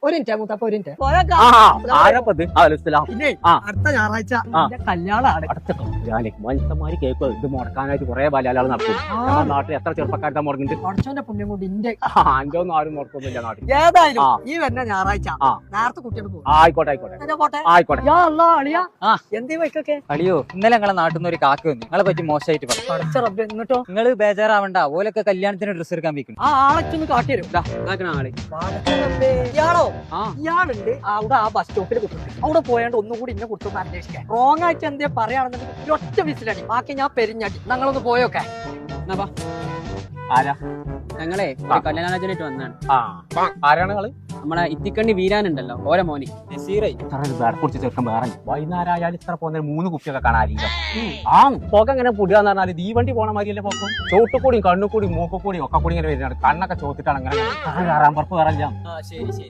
ഒരു മിനിറ്റ് മൂത്തപ്പ ഒരു മിനിറ്റ് പിന്നെ അടുത്ത ഞായറാഴ്ച കല്യാണമാണ്. മനുഷ്യന്മാര് കേൾക്കുക ഇത് മുടക്കാനായിട്ട് കുറെ ബാലാലാൾ നടക്കും. നാട്ടിൽ എത്ര ചെറുപ്പക്കാരുടെ മുടങ്ങുന്നുണ്ട്. കുറച്ചോന്റെ പുണ്യം കൊണ്ട് ഇന്റെ അന്റെ ഒന്നും ആരും മുടക്കൊന്നുമില്ല നാട്ടിൽ. ഏതായാലും ഈ വരുന്ന ഞായറാഴ്ച നേരത്തെ കുട്ടിയോട് പോകും. ആയിക്കോട്ടെ ആയിക്കോട്ടെ. എന്തേ വൈക്കൊക്കെ അളിയോ, ഇന്നലെ ഞങ്ങളെ നാട്ടിൽ നിന്ന് ഒരു കാക്ക വന്നു. നിങ്ങളെ പറ്റി മോശമായിട്ട് പറഞ്ഞു. എന്നിട്ടോ നിങ്ങൾ ബേജാറാവണ്ട, ഓലൊക്കെ കല്യാണത്തിന് ഡ്രസ്സ് എടുക്കാൻ വെക്കുന്നു. ആ ആളൊക്കെ കാട്ടിത്തരും. ആള് ഇയാളോ ഇയാളുണ്ട് അവിടെ ആ ബസ് സ്റ്റോപ്പിൽ കുത്തുന്നത്. അവിടെ പോയാണ്ട് ഒന്നുകൂടി ഇന്നെ കുറിച്ചൊന്ന് അന്വേഷിക്കാൻ. റോങ് ആയിട്ട് എന്തേ പറയുകയാണെന്നുണ്ടെങ്കിൽ ഒറ്റ വിസിലടി, ബാക്കി ഞാൻ പെരിഞ്ഞടി. ഞങ്ങളൊന്ന് പോയോക്കെ. ആരാ? ഞങ്ങളെ കല്യാണാലോചനയായിട്ട് വന്നാണ്. ആരാണ് നിങ്ങള്? നമ്മളെ ഇത്തിക്കണ്ണി വീരാനുണ്ടല്ലോ, ഓരോ മോനി കുറിച്ച് ചെറുക്കം വേറെ വൈകുന്നേരം ആയാലും ഇത്ര പോകുന്ന 3 കുപ്പിയൊക്കെ കാണാറില്ല. പുക ഇങ്ങനെ പുടിയാന്ന് പറഞ്ഞാല് തീവണ്ടി പോണ മാതിരിയല്ലേ പോക്കും. ചോട്ടുകൂടിയും കണ്ണുകൂടിയും മൂക്കുകൂടിയും ഒക്കെ കൂടി ഇങ്ങനെ വരുന്നുണ്ട്. കണ്ണൊക്കെ ചോത്തിട്ടാണ് അങ്ങനെ കയറാൻ പുറപ്പ് കയറില്ല. ശരി ശരി.